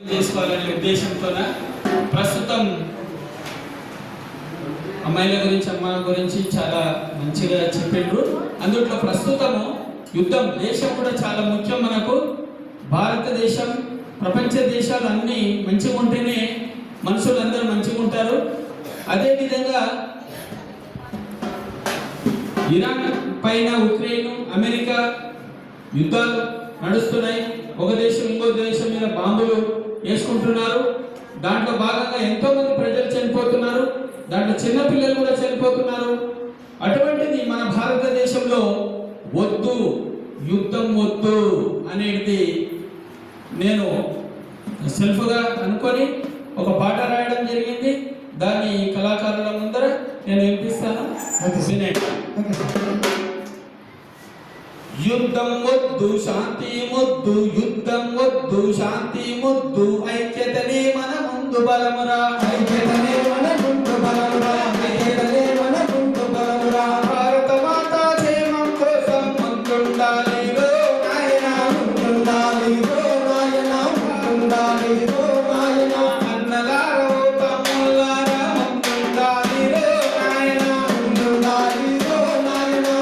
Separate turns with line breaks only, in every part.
చేసుకోవాలనే ఉద్దేశంతో ప్రస్తుతం అమ్మాయిల గురించి అమ్మ గురించి చాలా మంచిగా చెప్పిండ్రు. అందుట్లో ప్రస్తుతము యుద్ధం దేశం కూడా చాలా ముఖ్యం. మనకు భారతదేశం ప్రపంచ దేశాలు అన్నీ మంచిగా ఉంటేనే మనుషులందరూ మంచిగా ఉంటారు. అదేవిధంగా ఇరాన్ పైన ఉక్రెయిన్ అమెరికా యుద్ధాలు నడుస్తున్నాయి. ఒక దేశం ఇంకో దేశం మీద బాంబులు వేసుకుంటున్నారు. దాంట్లో భాగంగా ఎంతో మంది ప్రజలు చనిపోతున్నారు. దాంట్లో చిన్న పిల్లలు కూడా చనిపోతున్నారు. అటువంటిది మన భారతదేశంలో వద్దు, యుద్ధం వద్దు అనేది నేను సెల్ఫ్గా అనుకొని ఒక పాట రాయడం జరిగింది. దాన్ని కళాకారుల ముందర నేను వినిపిస్తాను. యుద్ధం వద్దు శాంతి ముద్దు, యుద్ధం వద్దు శాంతి ముద్దు, ఐక్యతనే మన ముందు బలమురా, ఐక్యతనే మన ముందు బలమురా, ఐక్యతనే మన ముందు బలమురా. భారత మాత క్షేమం కోసం ముందుండాలి రో నాయనా, ముందుండాలి రో నాయనా, ముందుండాలి రో నాయనా. అన్నలారో తమ్ములారా ముందుండాలి రో నాయనా, ముందుండాలి రో నాయనా.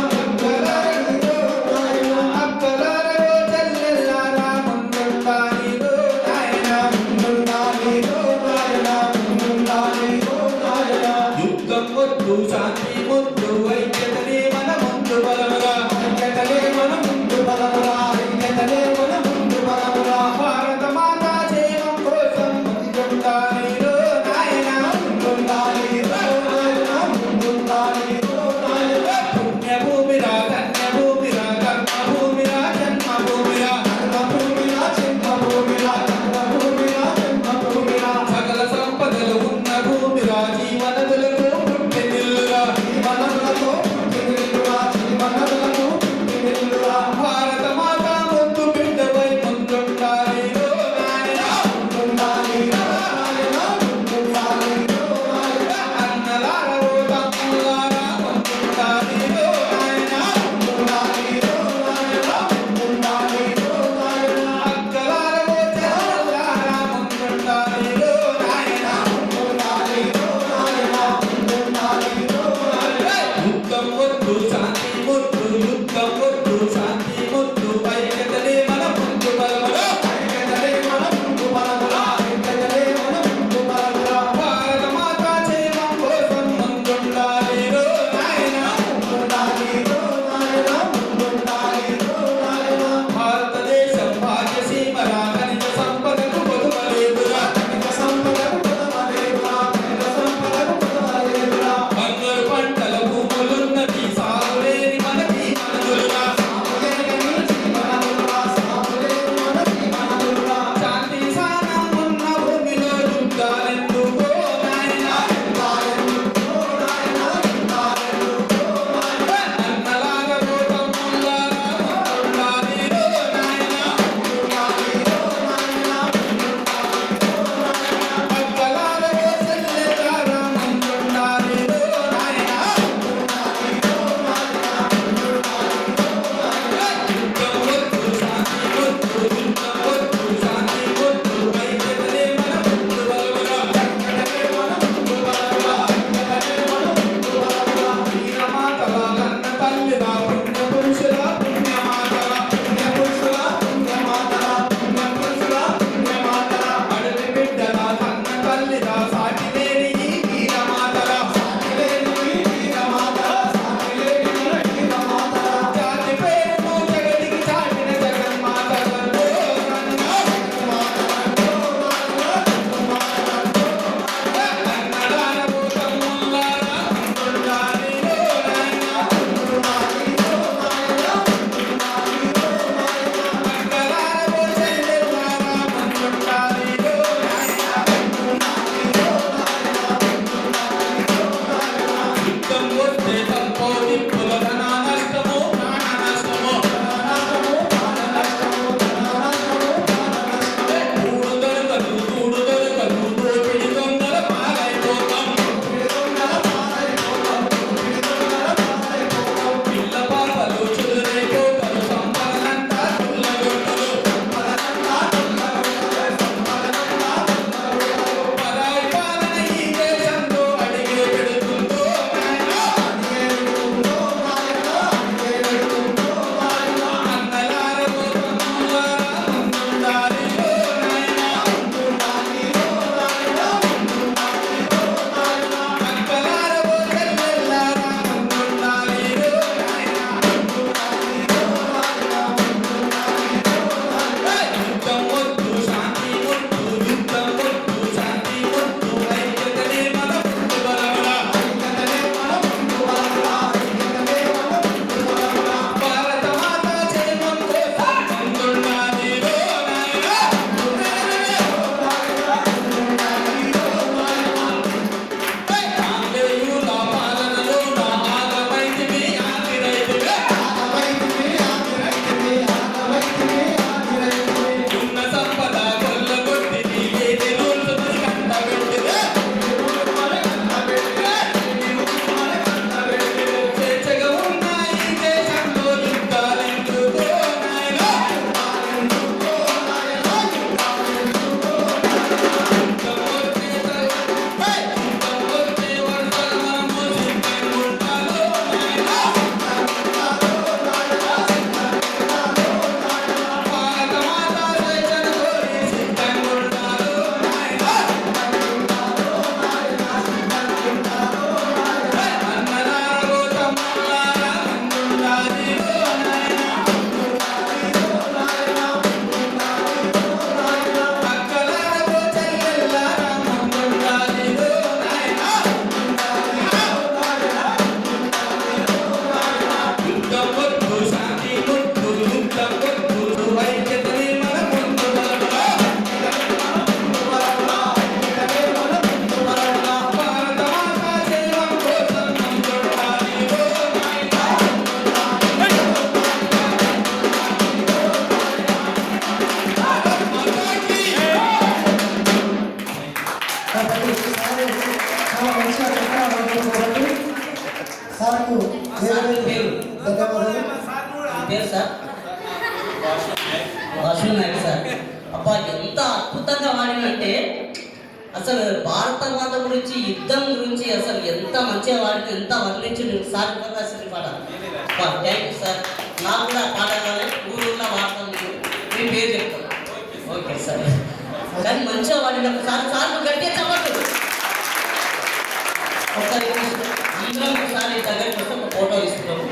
శాంతి ముద్దు ఐక్యతనే మన ముందు బలమురా, ఐక్యతనే మన ముందు బలమురా, ఐక్యతనే మన ముందు బలమురా. భారత మాతా క్షేమం కోసం ముందుండాలి రో నాయనా, ముందుండాలి రో నాయనా, ముందుండాలి రో నాయనా. పుణ్యభూమిరా ధన్యభూమిరా కర్మభూమిరా జన్మభూమిరా, కర్మభూమిరా జన్మభూమిరా, కర్మభూమిరా జన్మభూమిరా. సకల సంపదలు ఉన్న భూమిరా, జీవనదులకు మనతో
సార్? Washroom Naik sir. అబ్బా ఎంత అద్భుతంగా వాడినంటే అసలు భారత మాత గురించి, యుద్ధం గురించి అసలు ఎంత మంచిగా వాడిన, ఎంత వర్ణించిండు సార్. రాసిన పాట. Thank you sir. నాకు కూడా పాడాలని ఊళ్ళో వాడతాను, మీ పేరు చెప్తాను. Okay sir. కానీ మంచిగా వాడిన సార్, సార్ గట్టిగా చెప్పట్లేదు. ఒకసారి అందరం ఒకసారి దగ్గరికి వస్తే ఒక ఫోటో ఇస్తున్నాము.